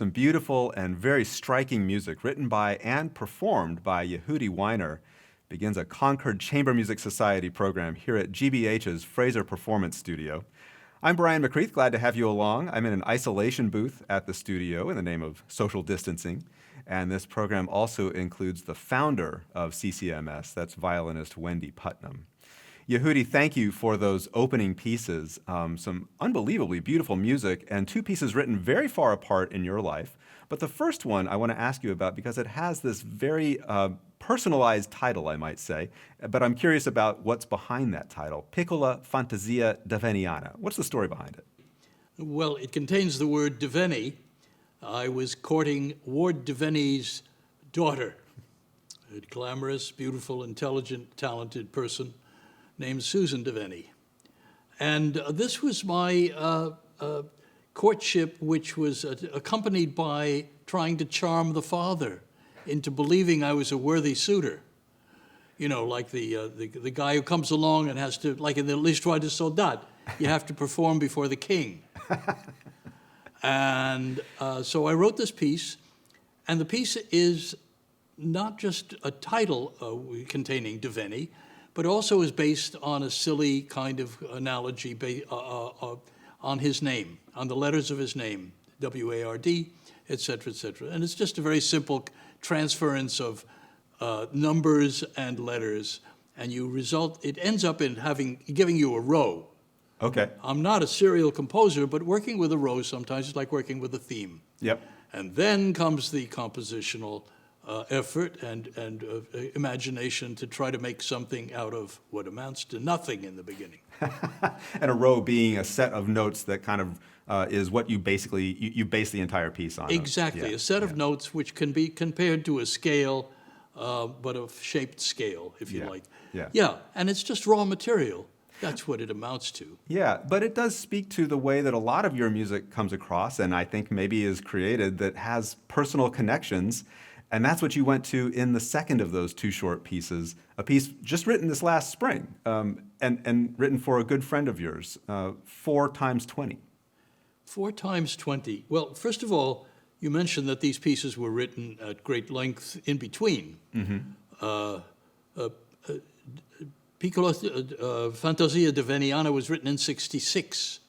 some beautiful and very striking music written by and performed by Yehudi Wyner begins a Concord Chamber Music Society program here at GBH's Fraser Performance Studio. I'm Brian McCreath, glad to have you along. I'm in an isolation booth at the studio in the name of social distancing, and this program also includes the founder of CCMS, that's violinist Wendy Putnam. Yehudi, thank you for those opening pieces, some unbelievably beautiful music, and two pieces written very far apart in your life. But the first one I want to ask you about because it has this very personalized title, I might say, but I'm curious about what's behind that title, Piccola Fantasia Davenniana. What's the story behind it? Well, it contains the word Davenni. I was courting Ward Davenni's daughter, a glamorous, beautiful, intelligent, talented person named Susan Davenni. And this was my courtship, which was accompanied by trying to charm the father into believing I was a worthy suitor. You know, like the guy who comes along and has to, like in the L'Histoire de Soldat, you have to perform before the king. And so I wrote this piece, and the piece is not just a title containing Davenni, but also is based on a silly kind of analogy on his name, on the letters of his name, W-A-R-D, et cetera, et cetera. And it's just a very simple transference of numbers and letters, and it ends up in giving you a row. Okay. I'm not a serial composer, but working with a row sometimes is like working with a theme. Yep. And then comes the compositional effort and imagination to try to make something out of what amounts to nothing in the beginning. And a row being a set of notes that kind of is what you basically, you base the entire piece on. Exactly, Yeah. a set of notes which can be compared to a scale, but a shaped scale, if you like. Yeah, and it's just raw material. That's what it amounts to. Yeah, but it does speak to the way that a lot of your music comes across, and I think maybe is created, that has personal connections. And that's what you went to in the second of those two short pieces, a piece just written this last spring, and written for a good friend of yours, 4x20. 4x20. Well, first of all, you mentioned that these pieces were written at great length in between. Mm-hmm. Piccola Fantasia Davenniana was written in '66,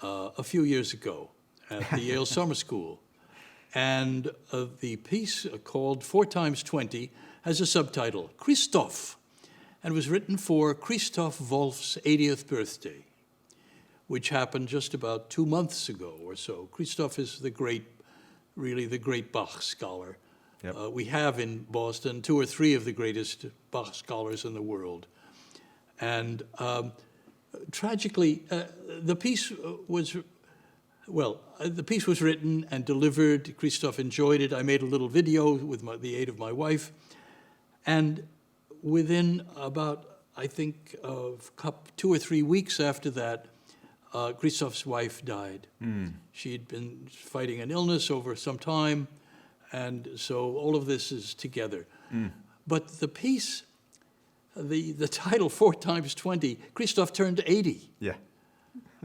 a few years ago, at the Yale Summer School. And the piece called 4x20 has a subtitle, Christoph, and was written for Christoph Wolff's 80th birthday, which happened just about 2 months ago or so. Christoph is really the great Bach scholar. Yep. We have in Boston 2 or 3 of the greatest Bach scholars in the world. And tragically, the piece was written and delivered. Christoph enjoyed it. I made a little video with the aid of my wife. And within about, I think, 2 or 3 weeks after that, Christoph's wife died. Mm. She'd been fighting an illness over some time, and so all of this is together. Mm. But the piece, the title 4x20, Christoph turned 80. Yeah.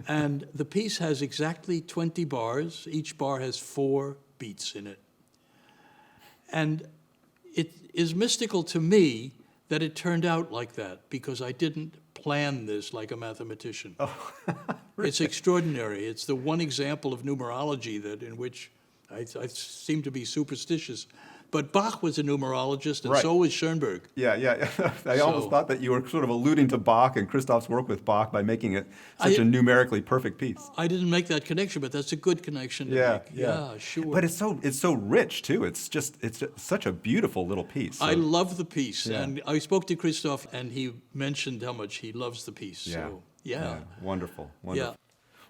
And the piece has exactly 20 bars. Each bar has 4 beats in it. And it is mystical to me that it turned out like that, because I didn't plan this like a mathematician. Oh, really? It's extraordinary. It's the one example of numerology in which I seem to be superstitious. But Bach was a numerologist, and right. So was Schoenberg. Yeah. I almost thought that you were sort of alluding to Bach and Christoph's work with Bach by making it such a numerically perfect piece. I didn't make that connection, but that's a good connection to make. Yeah, sure. But it's so rich too. It's such a beautiful little piece. So. I love the piece, and I spoke to Christoph, and he mentioned how much he loves the piece. Yeah. So, yeah. Wonderful. Yeah.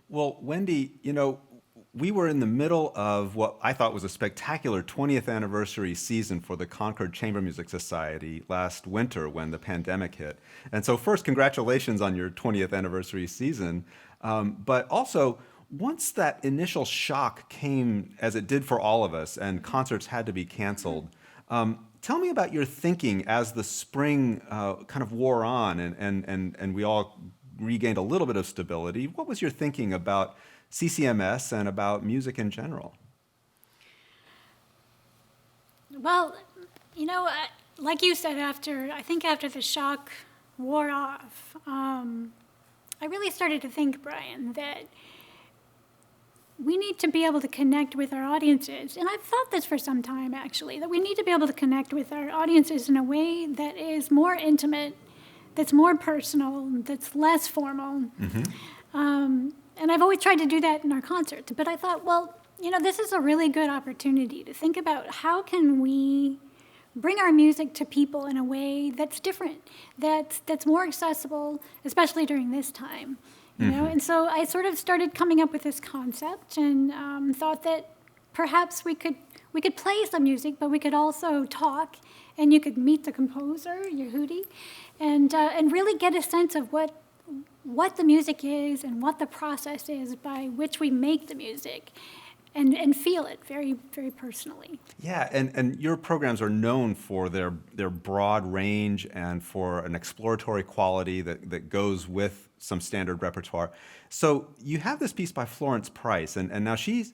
Well, Wendy, we were in the middle of what I thought was a spectacular 20th anniversary season for the Concord Chamber Music Society last winter when the pandemic hit. And so first, congratulations on your 20th anniversary season. But also, once that initial shock came, as it did for all of us, and concerts had to be canceled, tell me about your thinking as the spring kind of wore on and we all regained a little bit of stability. What was your thinking about CCMS and about music in general? Well, like you said, I think after the shock wore off, I really started to think, Brian, that we need to be able to connect with our audiences. And I've thought this for some time, actually, that we need to be able to connect with our audiences in a way that is more intimate, that's more personal, that's less formal. And I've always tried to do that in our concerts. But I thought, well, this is a really good opportunity to think about how can we bring our music to people in a way that's different, that's more accessible, especially during this time. And so I sort of started coming up with this concept and thought that perhaps we could play some music, but we could also talk, and you could meet the composer, Yehudi, and really get a sense of what the music is and what the process is by which we make the music. And feel it very, very personally. Yeah, and your programs are known for their broad range and for an exploratory quality that goes with some standard repertoire. So you have this piece by Florence Price, and now she's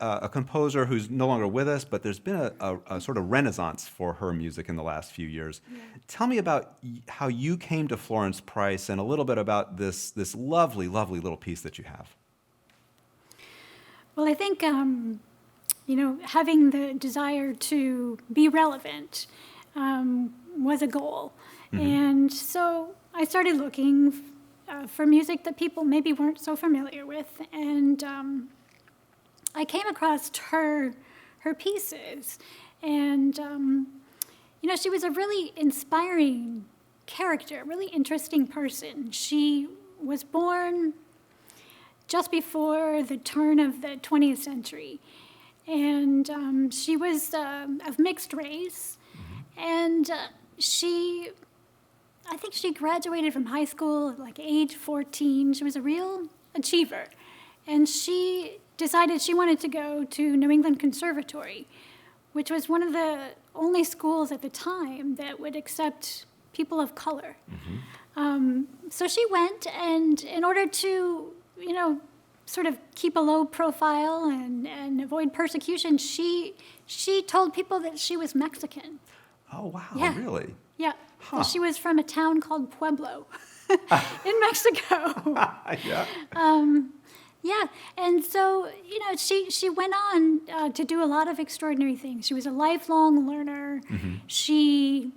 a composer who's no longer with us, but there's been a sort of renaissance for her music in the last few years. Yeah. Tell me about how you came to Florence Price and a little bit about this lovely, lovely little piece that you have. Well, I think, having the desire to be relevant was a goal. And so I started looking for music that people maybe weren't so familiar with. And I came across her pieces. And, she was a really inspiring character, really interesting person. She was born just before the turn of the 20th century. And she was of mixed race. And I think she graduated from high school at like age 14. She was a real achiever. And she decided she wanted to go to New England Conservatory, which was one of the only schools at the time that would accept people of color. So she went, and in order to sort of keep a low profile and avoid persecution, she told people that she was Mexican. Oh, wow, yeah. Really? Yeah, she was from a town called Pueblo in Mexico. Yeah. Yeah, and so, she went on to do a lot of extraordinary things. She was a lifelong learner. She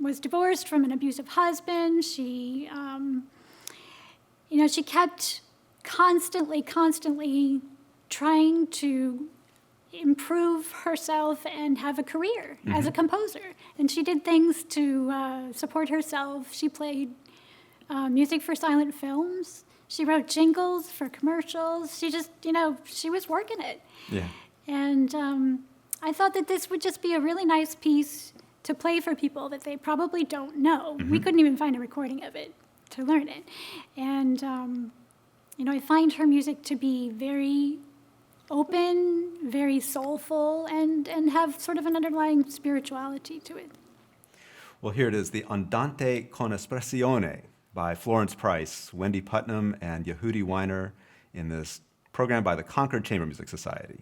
was divorced from an abusive husband. She, she kept constantly trying to improve herself and have a career as a composer. And she did things to support herself. She played music for silent films. She wrote jingles for commercials. She just, she was working it. Yeah. And I thought that this would just be a really nice piece to play for people that they probably don't know. We couldn't even find a recording of it to learn it. And I find her music to be very open, very soulful, and have sort of an underlying spirituality to it. Well, here it is, the Andante con Espressione by Florence Price, Wendy Putnam, and Yehudi Wyner in this program by the Concord Chamber Music Society.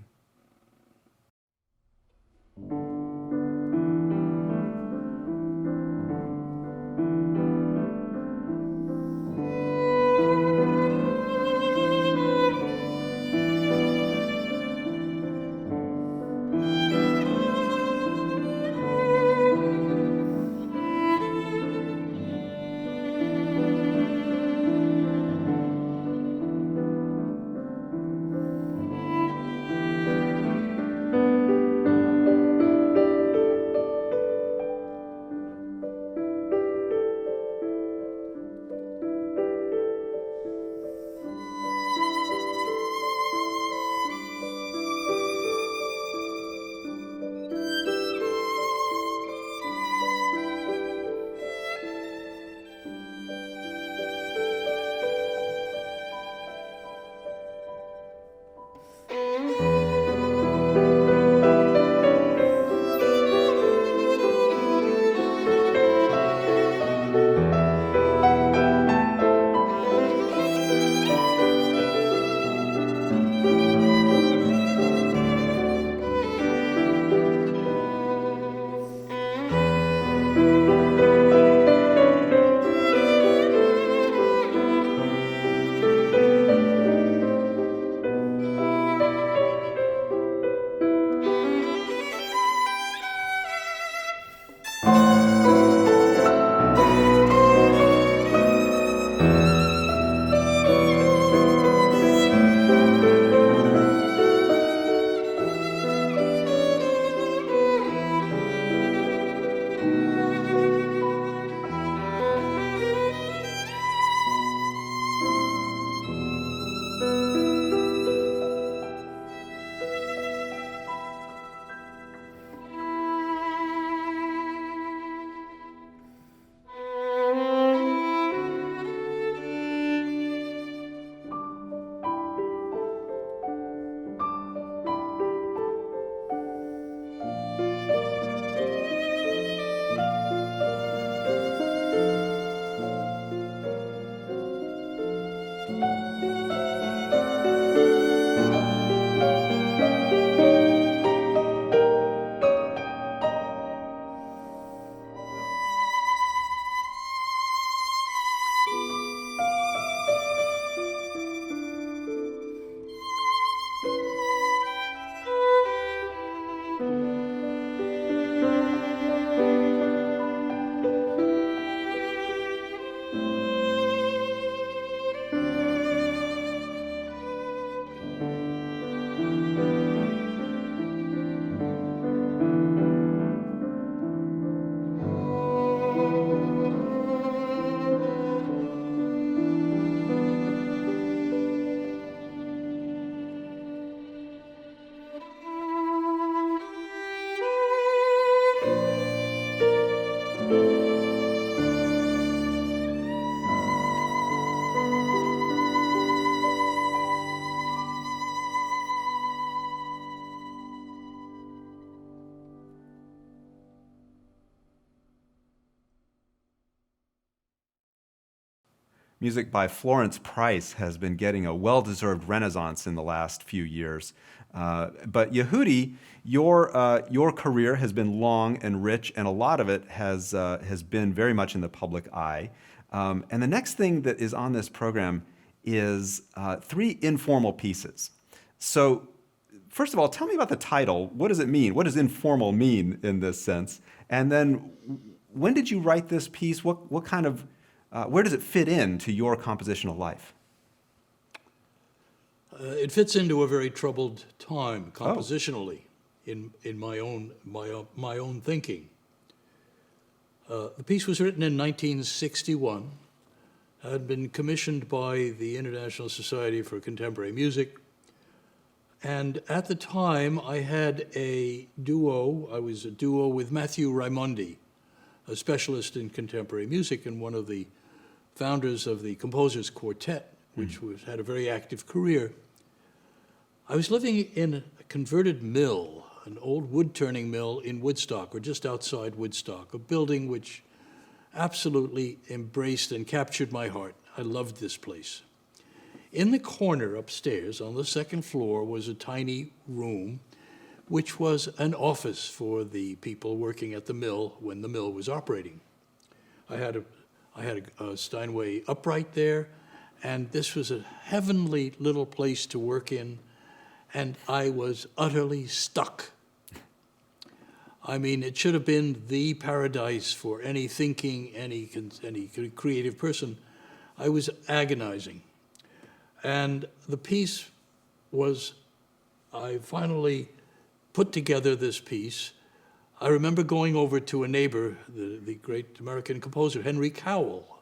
Music by Florence Price has been getting a well-deserved renaissance in the last few years. But Yehudi, your career has been long and rich, and a lot of it has been very much in the public eye. And the next thing that is on this program is 3 informal pieces. So, first of all, tell me about the title. What does it mean? What does informal mean in this sense? And then, when did you write this piece? What kind of where does it fit into your compositional life? It fits into a very troubled time compositionally in my own thinking. The piece was written in 1961, had been commissioned by the International Society for Contemporary Music, and at the time I had a duo. I was a duo with Matthew Raimondi, a specialist in contemporary music and one of the founders of the Composers Quartet, which had a very active career. I was living in a converted mill, an old wood-turning mill in Woodstock, or just outside Woodstock, a building which absolutely embraced and captured my heart. I loved this place. In the corner upstairs, on the second floor, was a tiny room, which was an office for the people working at the mill when the mill was operating. I had a Steinway upright there, and this was a heavenly little place to work in, and I was utterly stuck. I mean, it should have been the paradise for any thinking, any creative person. I was agonizing. And the piece was, I finally put together this piece. I remember going over to a neighbor, the great American composer, Henry Cowell,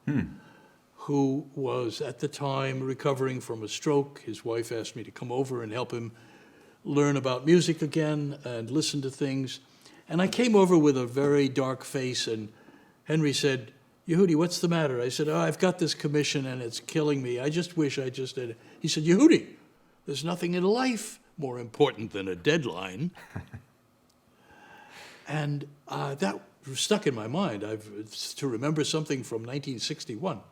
who was at the time recovering from a stroke. His wife asked me to come over and help him learn about music again and listen to things. And I came over with a very dark face, and Henry said, "Yehudi, what's the matter?" I said, "Oh, I've got this commission and it's killing me. I just wish I just did it." He said, "Yehudi, there's nothing in life more important than a deadline." And that stuck in my mind. To remember something from 1961.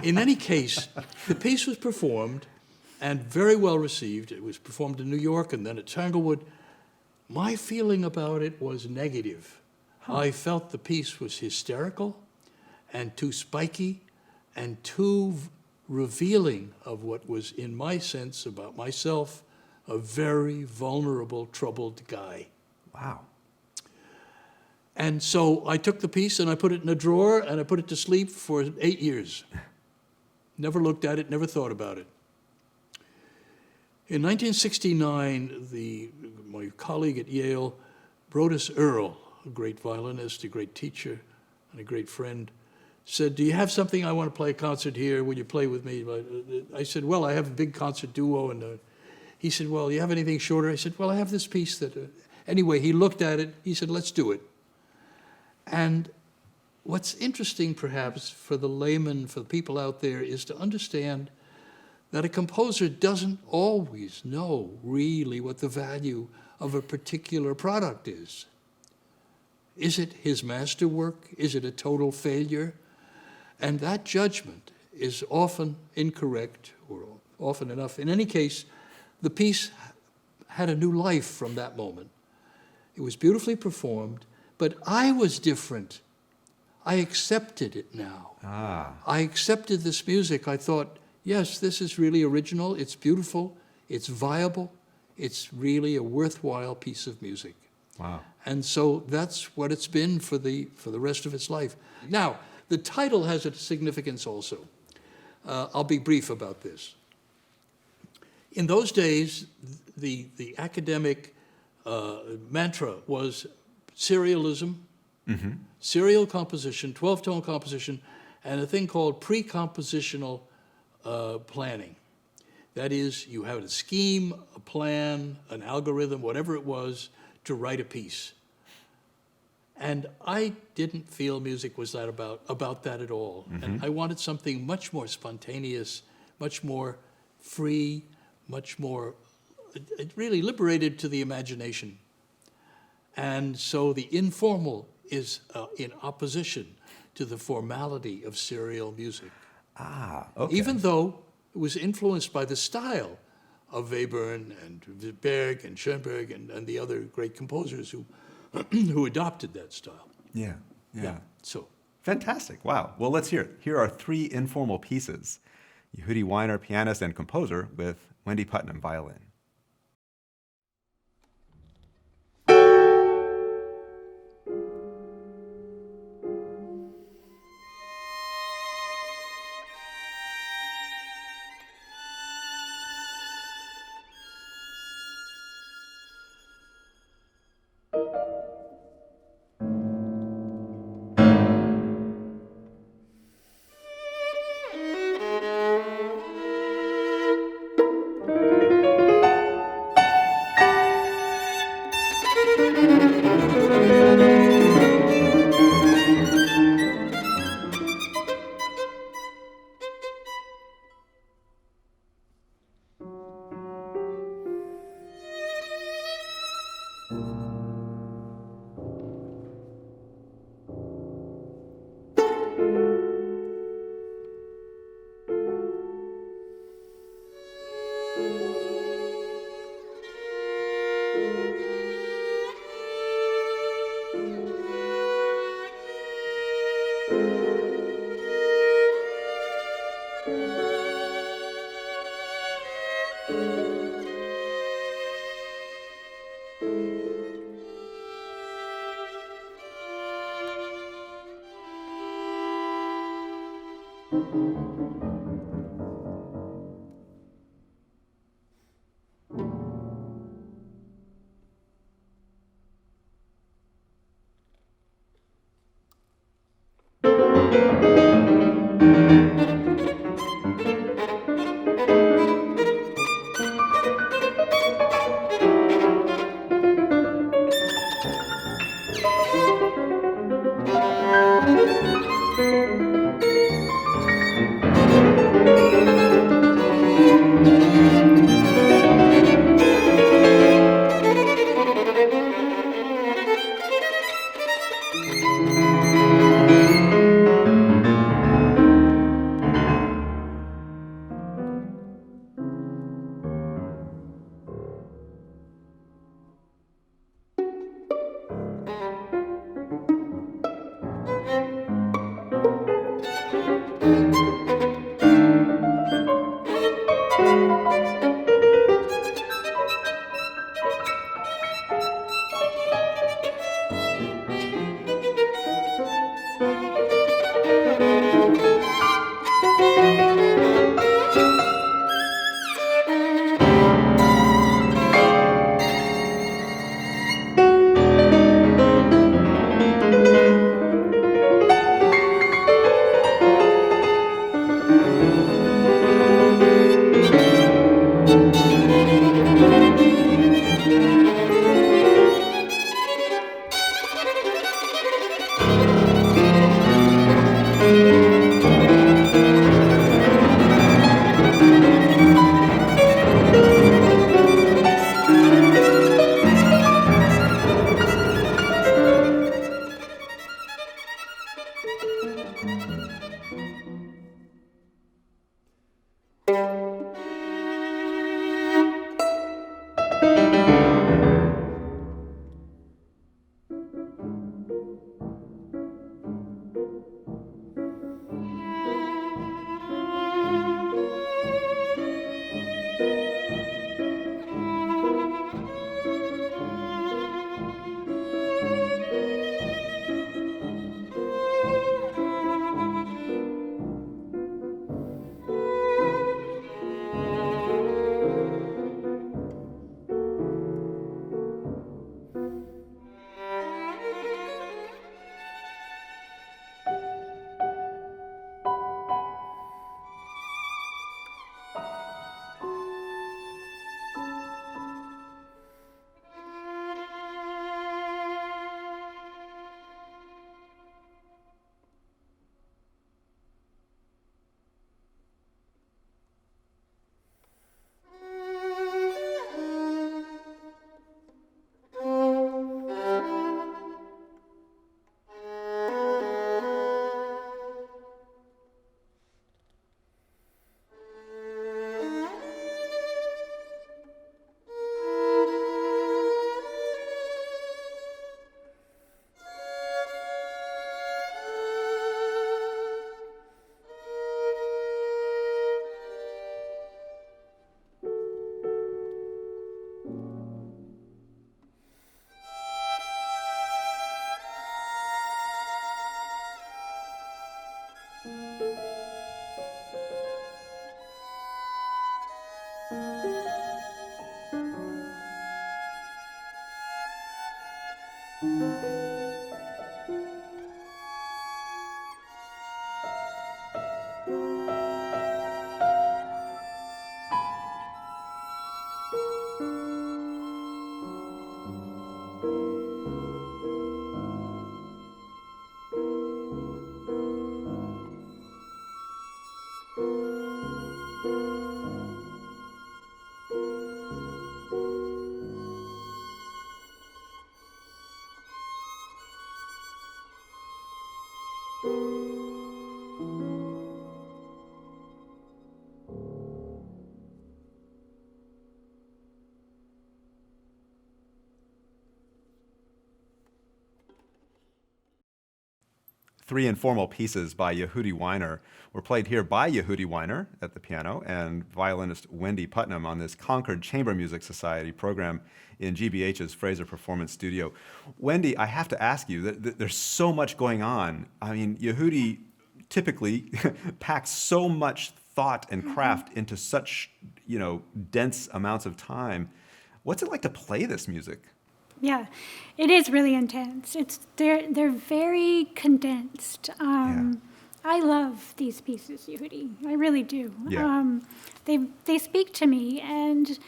In any case, the piece was performed and very well received. It was performed in New York and then at Tanglewood. My feeling about it was negative. I felt the piece was hysterical and too spiky and too revealing of what was, in my sense about myself, a very vulnerable, troubled guy. Wow. And so I took the piece and I put it in a drawer and I put it to sleep for 8 years. Never looked at it, never thought about it. In 1969, my colleague at Yale, Brodus Earle, a great violinist, a great teacher, and a great friend, said, "Do you have something? I want to play a concert here. Will you play with me?" I said, "Well, I have a big concert duo." And he said, "Well, you have anything shorter?" I said, "Well, I have this piece that..." Anyway, he looked at it. He said, "Let's do it." And what's interesting, perhaps, for the layman, for the people out there, is to understand that a composer doesn't always know really what the value of a particular product is. Is it his masterwork? Is it a total failure? And that judgment is often incorrect, or often enough. In any case, the piece had a new life from that moment. It was beautifully performed, but I was different. I accepted it now. I accepted this music. I thought, yes, this is really original, it's beautiful, it's viable, it's really a worthwhile piece of music. Wow. And so that's what it's been for the rest of its life. Now, the title has a significance also. I'll be brief about this. In those days, the academic mantra was serialism, serial composition, 12-tone composition, and a thing called pre-compositional planning. That is, you have a scheme, a plan, an algorithm, whatever it was, to write a piece. And I didn't feel music was that about that at all. And I wanted something much more spontaneous, much more free, much more, it really liberated to the imagination. And so the informal is in opposition to the formality of serial music. Okay. Even though it was influenced by the style of Webern and Berg and Schoenberg and the other great composers who who adopted that style. Yeah. So Fantastic. Wow. Well, let's hear it. Here are 3 informal pieces. Yehudi Wyner, pianist and composer, with Wendy Putnam, violin. Three informal pieces by Yehudi Wyner were played here by Yehudi Wyner at the piano and violinist Wendy Putnam on this Concord Chamber Music Society program in GBH's Fraser Performance Studio. Wendy, I have to ask you, there's so much going on. I mean, Yehudi typically packs so much thought and craft into such, dense amounts of time. What's it like to play this music? Yeah, it is really intense. They're very condensed. I love these pieces, Yehudi. I really do. Yeah. They speak to me, and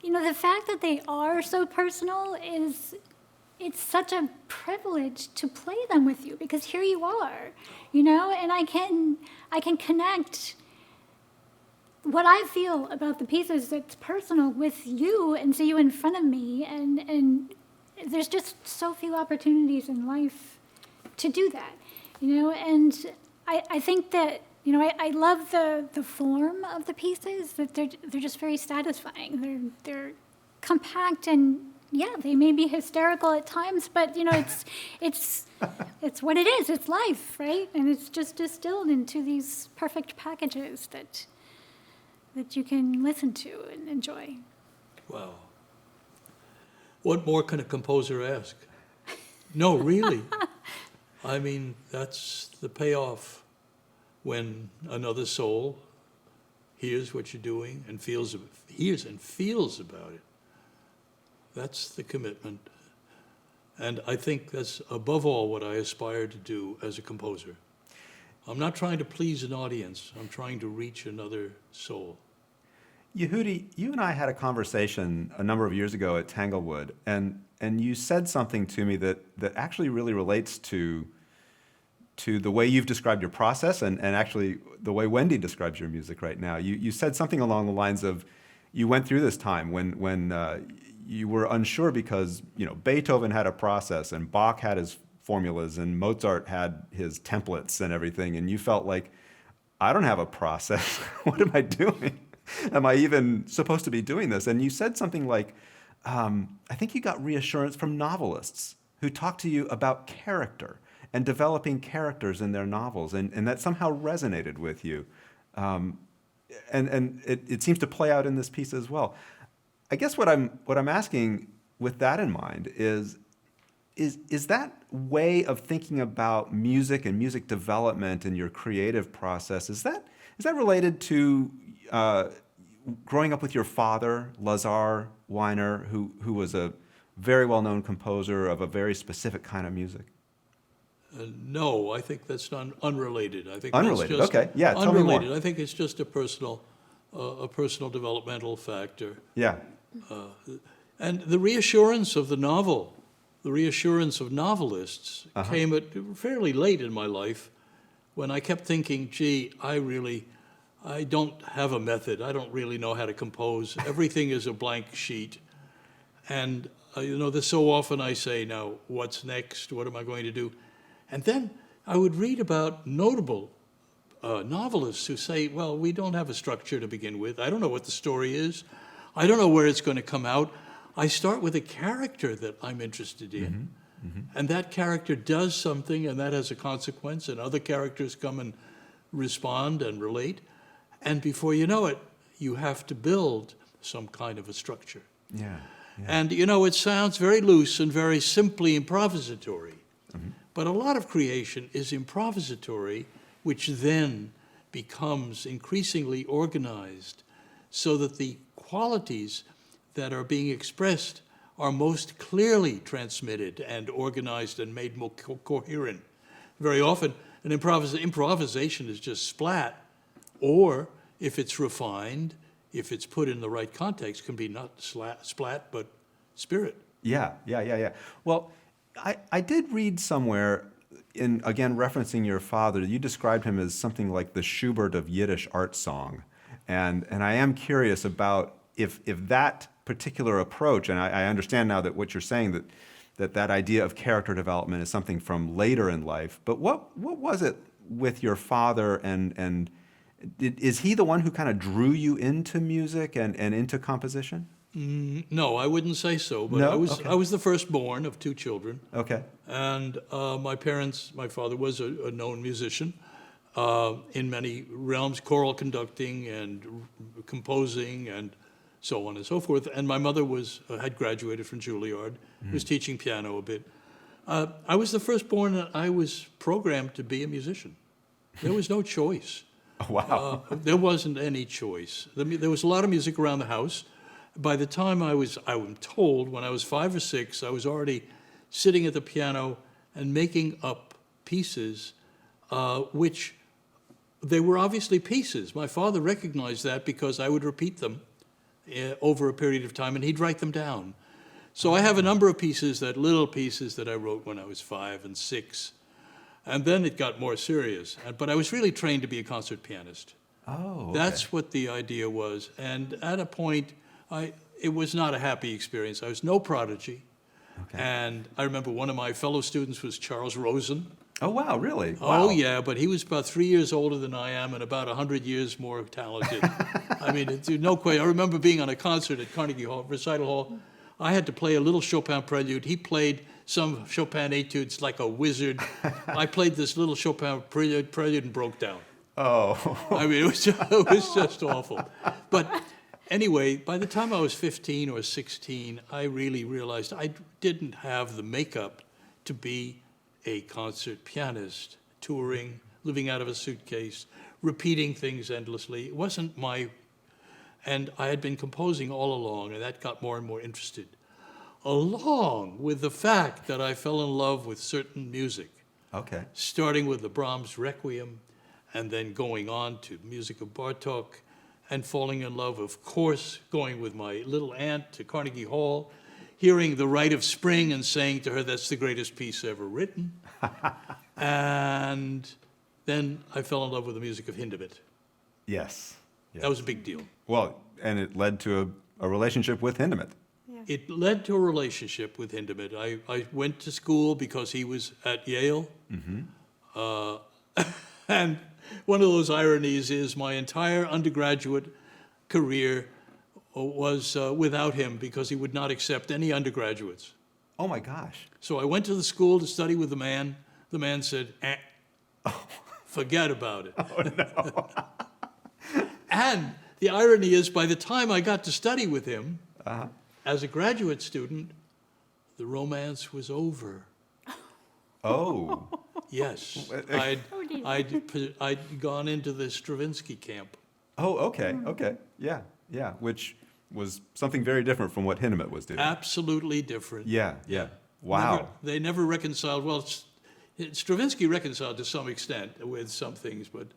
the fact that they are so personal it's such a privilege to play them with you, because here you are, and I can connect what I feel about the pieces that's personal with you and see you in front of me, and there's just so few opportunities in life to do that, and I think that, I love the form of the pieces, that they're just very satisfying. They're compact, and yeah, they may be hysterical at times, but it's what it is. It's life, right? And it's just distilled into these perfect packages that you can listen to and enjoy. Wow. What more can a composer ask? No, really. I mean, that's the payoff when another soul hears what you're doing and hears and feels about it. That's the commitment. And I think that's above all what I aspire to do as a composer. I'm not trying to please an audience. I'm trying to reach another soul. Yehudi, you and I had a conversation a number of years ago at Tanglewood, and you said something to me that actually really relates to the way you've described your process and actually the way Wendy describes your music right now. You said something along the lines of, you went through this time when you were unsure because Beethoven had a process and Bach had his formulas and Mozart had his templates and everything, and you felt like, I don't have a process. What am I doing? Am I even supposed to be doing this? And you said something like, I think you got reassurance from novelists who talked to you about character and developing characters in their novels, and that somehow resonated with you. And it seems to play out in this piece as well. I guess what I'm asking with that in mind is that way of thinking about music and music development and your creative process, is that related to growing up with your father, Lazar Wyner, who was a very well-known composer of a very specific kind of music? No, I think that's not unrelated. I think unrelated. That's just okay, yeah, tell unrelated. me more. I think it's just a personal developmental factor. Yeah. And the reassurance of the novel, the reassurance of novelists came at fairly late in my life, when I kept thinking, gee, I don't have a method. I don't really know how to compose. Everything is a blank sheet. And, there's so often I say, now, what's next? What am I going to do? And then I would read about notable novelists who say, well, we don't have a structure to begin with. I don't know what the story is. I don't know where it's going to come out. I start with a character that I'm interested in. And that character does something, and that has a consequence, and other characters come and respond and relate. And before you know it, you have to build some kind of a structure. Yeah. And, it sounds very loose and very simply improvisatory. But a lot of creation is improvisatory, which then becomes increasingly organized so that the qualities that are being expressed are most clearly transmitted and organized and made more coherent. Very often, an improvisation is just splat, or if it's refined, if it's put in the right context, can be not splat, but spirit. Yeah. Well, I did read somewhere, again referencing your father, you described him as something like the Schubert of Yiddish art song. And I am curious about if that particular approach, and I understand now that what you're saying, that idea of character development is something from later in life, but what was it with your father, and is he the one who kind of drew you into music and into composition? No, I wouldn't say so, but No? I was the firstborn of 2 children. Okay. And my father was a known musician in many realms, choral conducting and composing and so on and so forth. And my mother had graduated from Juilliard, was teaching piano a bit. I was the firstborn, and I was programmed to be a musician. There was no choice. Wow. There wasn't any choice. There was a lot of music around the house. By the time I'm told, when I was 5 or 6, I was already sitting at the piano and making up pieces, which they were obviously pieces. My father recognized that because I would repeat them over a period of time, and he'd write them down. So I have a number of little pieces that I wrote when I was 5 and 6. And then it got more serious. But I was really trained to be a concert pianist. Oh, okay. That's what the idea was. And at a point, it was not a happy experience. I was no prodigy. Okay. And I remember one of my fellow students was Charles Rosen. Oh, wow, really? Oh, Wow. yeah, but he was about 3 years older than I am and about 100 years more talented. I mean, no question. I remember being on a concert at Carnegie Hall, Recital Hall. I had to play a little Chopin prelude. He played some Chopin etudes like a wizard. I played this little Chopin prelude and broke down. Oh. I mean, it was just awful. But anyway, by the time I was 15 or 16, I really realized I didn't have the makeup to be a concert pianist, touring, living out of a suitcase, repeating things endlessly. It wasn't and I had been composing all along, and that got more and more interested, along with the fact that I fell in love with certain music. Okay. Starting with the Brahms Requiem, and then going on to music of Bartók, and falling in love, of course, going with my little aunt to Carnegie Hall, hearing The Rite of Spring and saying to her, that's the greatest piece ever written. And then I fell in love with the music of Hindemith. Yes. That was a big deal. Well, and it led to a relationship with Hindemith. It led to a relationship with Hindemith. I went to school because he was at Yale. And one of those ironies is my entire undergraduate career was without him because he would not accept any undergraduates. Oh, my gosh. So I went to the school to study with the man. The man said, forget about it. Oh, no. And the irony is, by the time I got to study with him, as a graduate student, the romance was over. Oh. Yes, I'd gone into the Stravinsky camp. Oh, okay. Yeah. Which was something very different from what Hindemith was doing. Absolutely different. Yeah. Wow. They never reconciled. Well, Stravinsky reconciled to some extent with some things, but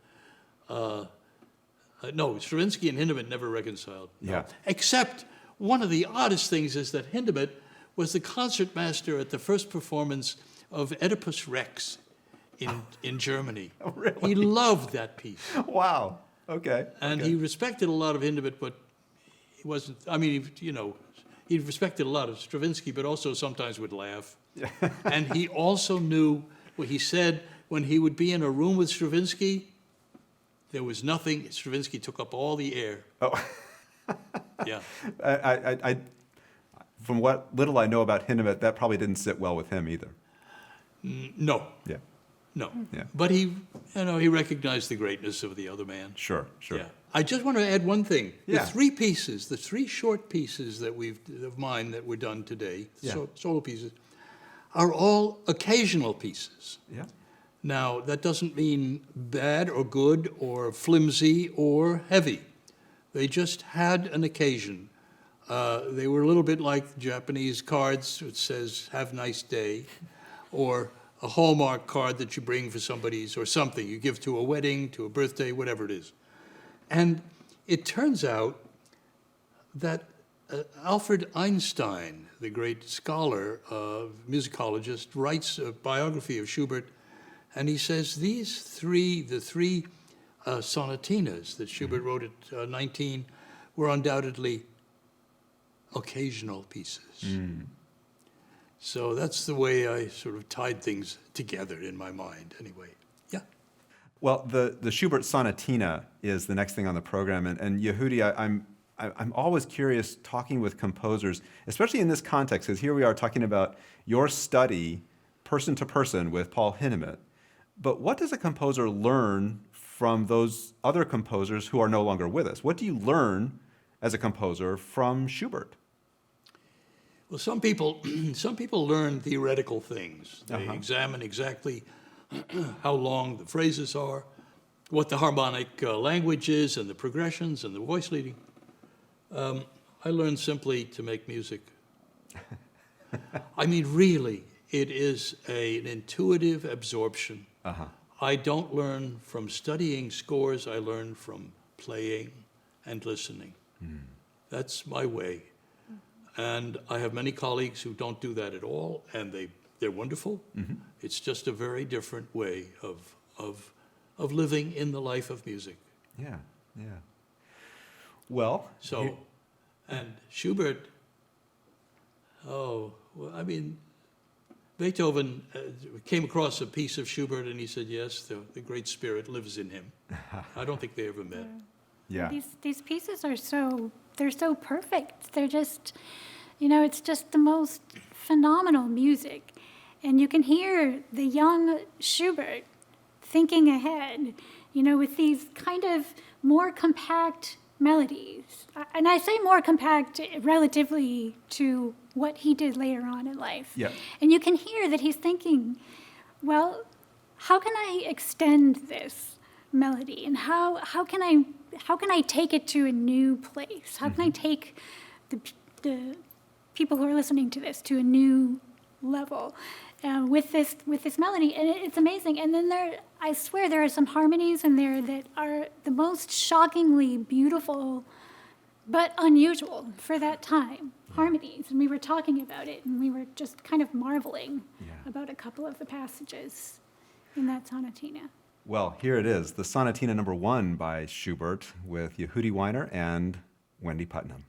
no, Stravinsky and Hindemith never reconciled. No. Yeah. Except one of the oddest things is that Hindemith was the concertmaster at the first performance of Oedipus Rex in Germany. Oh, really? He loved that piece. Wow. Okay. And he respected a lot of Hindemith, but he wasn't, I mean, he respected a lot of Stravinsky, but also sometimes would laugh. And he also knew what he said when he would be in a room with Stravinsky, there was nothing, Stravinsky took up all the air. Oh. Yeah. I from what little I know about Hindemith, that probably didn't sit well with him either. No. Yeah. No. Yeah. But he recognized the greatness of the other man. Sure. Yeah. I just want to add one thing. Yeah. The three short pieces of mine that were done today, solo pieces, are all occasional pieces. Yeah. Now, that doesn't mean bad or good or flimsy or heavy. They just had an occasion. They were a little bit like Japanese cards, which says, "Have a nice day," or a Hallmark card that you bring for somebody's, or something you give to a wedding, to a birthday, whatever it is. And it turns out that Alfred Einstein, the great scholar, musicologist, writes a biography of Schubert, and he says the three sonatinas that Schubert wrote at 19 were undoubtedly occasional pieces. So that's the way I sort of tied things together in my mind, anyway. Yeah. Well, the Schubert Sonatina is the next thing on the program, and Yehudi, I'm always curious talking with composers, especially in this context, because here we are talking about your study, person to person, with Paul Hindemith. But what does a composer learn from those other composers who are no longer with us? What do you learn as a composer from Schubert? Well, some people learn theoretical things. They examine exactly how long the phrases are, what the harmonic language is, and the progressions and the voice leading. I learned simply to make music. I mean, really, it is an intuitive absorption. I don't learn from studying scores. I learn from playing and listening. That's my way. And I have many colleagues who don't do that at all, and they're wonderful. It's just a very different way of living in the life of music. Yeah. Well, so, and Schubert, well, I mean, Beethoven came across a piece of Schubert and he said, yes, the great spirit lives in him. I don't think they ever met. Yeah. These pieces are they're so perfect. They're just, it's just the most phenomenal music. And you can hear the young Schubert thinking ahead, with these kind of more compact melodies. And I say more compact relatively to what he did later on in life. Yeah. And you can hear that he's thinking, well, how can I extend this melody? And how can I take it to a new place? How can I take the people who are listening to this to a new level with this melody? And it's amazing. And then I swear there are some harmonies in there that are the most shockingly beautiful but unusual for that time. Harmonies. And we were talking about it, and we were just kind of marveling about a couple of the passages in that sonatina. Well, here it is, the Sonatina number 1 by Schubert with Yehudi Wyner and Wendy Putnam.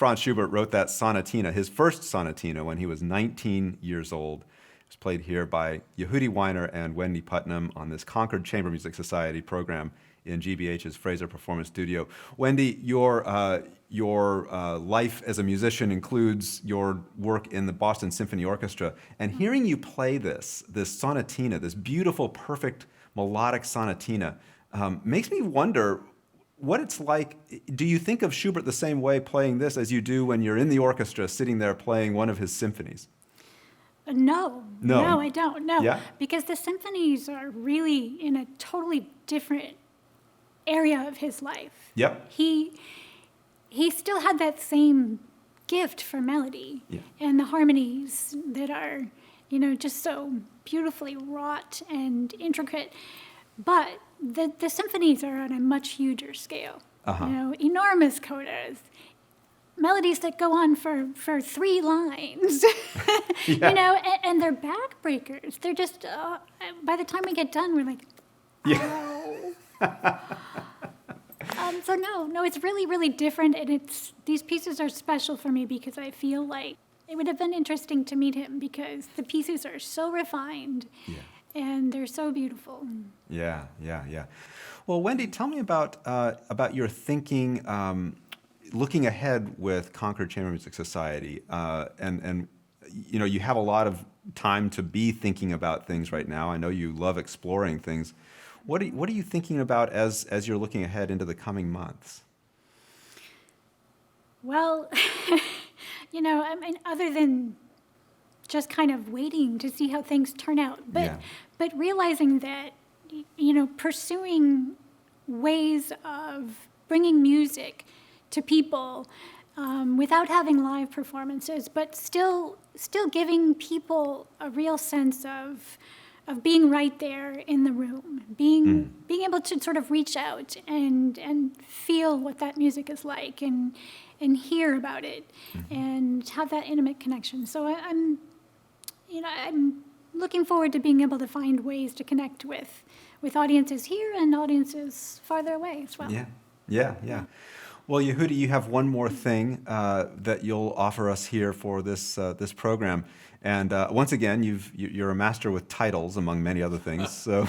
Franz Schubert wrote that sonatina, his first sonatina, when he was 19 years old. It was played here by Yehudi Wyner and Wendy Putnam on this Concord Chamber Music Society program in GBH's Fraser Performance Studio. Wendy, your life as a musician includes your work in the Boston Symphony Orchestra, and hearing you play this sonatina, this beautiful, perfect melodic sonatina, makes me wonder what it's like. Do you think of Schubert the same way playing this as you do when you're in the orchestra sitting there playing one of his symphonies? No, I don't. No, Yeah? because the symphonies are really in a totally different area of his life. Yep. He still had that same gift for melody, Yeah. and the harmonies that are, just so beautifully wrought and intricate. But the symphonies are on a much huger scale. Uh-huh. Enormous codas, melodies that go on for 3 lines. Yeah. And they're backbreakers. They're just by the time we get done, we're like, oh. So no, it's really, really different, and these pieces are special for me because I feel like it would have been interesting to meet him because the pieces are so refined. Yeah. And they're so beautiful. Yeah. Well, Wendy, tell me about your thinking, looking ahead with Concord Chamber Music Society, and you have a lot of time to be thinking about things right now. I know you love exploring things. What are you thinking about as you're looking ahead into the coming months? Well, other than just kind of waiting to see how things turn out, but realizing that, pursuing ways of bringing music to people without having live performances, but still giving people a real sense of being right there in the room, being able to sort of reach out and feel what that music is like and hear about it and have that intimate connection. So I'm looking forward to being able to find ways to connect with audiences here and audiences farther away as well. Yeah. Well, Yehudi, you have one more thing that you'll offer us here for this program. And once again, you're a master with titles, among many other things. So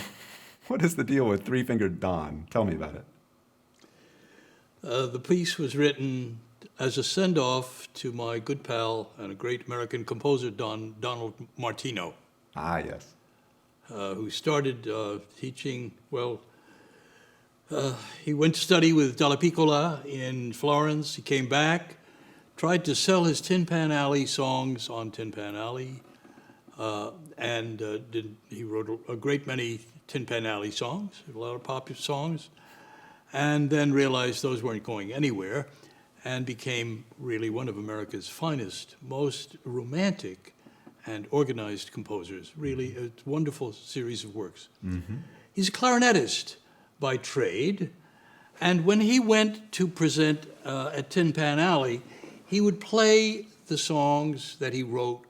what is the deal with Three-Fingered Don? Tell me about it. The piece was written as a send-off to my good pal and a great American composer, Donald Martino. Ah, yes. Who started teaching, he went to study with Dalla Piccola in Florence. He came back, tried to sell his Tin Pan Alley songs on Tin Pan Alley, and he wrote a great many Tin Pan Alley songs, a lot of popular songs, and then realized those weren't going anywhere and became really one of America's finest, most romantic and organized composers. Really a wonderful series of works. Mm-hmm. He's a clarinetist by trade, and when he went to present at Tin Pan Alley, he would play the songs that he wrote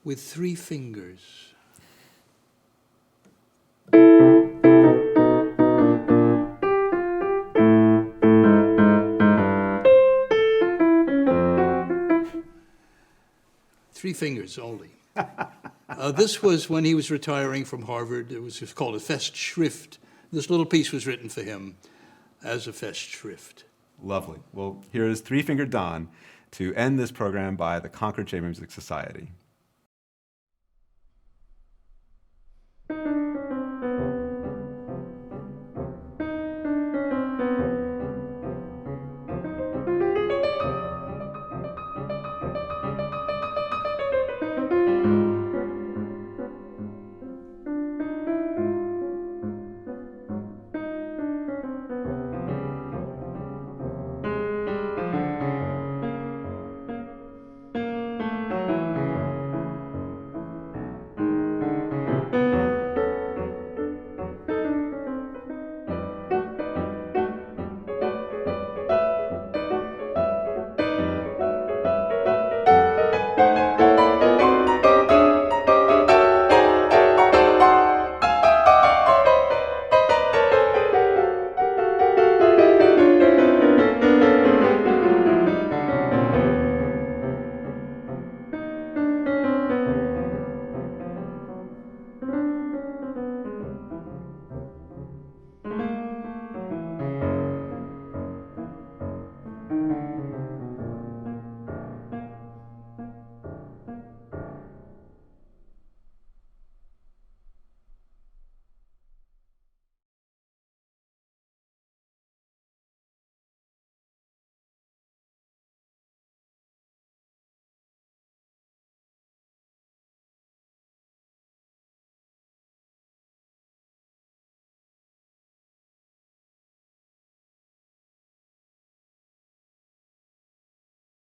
with 3 fingers. Three fingers only. This was when he was retiring from Harvard. It was just called a Festschrift. This little piece was written for him as a Festschrift. Lovely. Well, here is Three-Fingered Don to end this program by the Concord Chamber Music Society.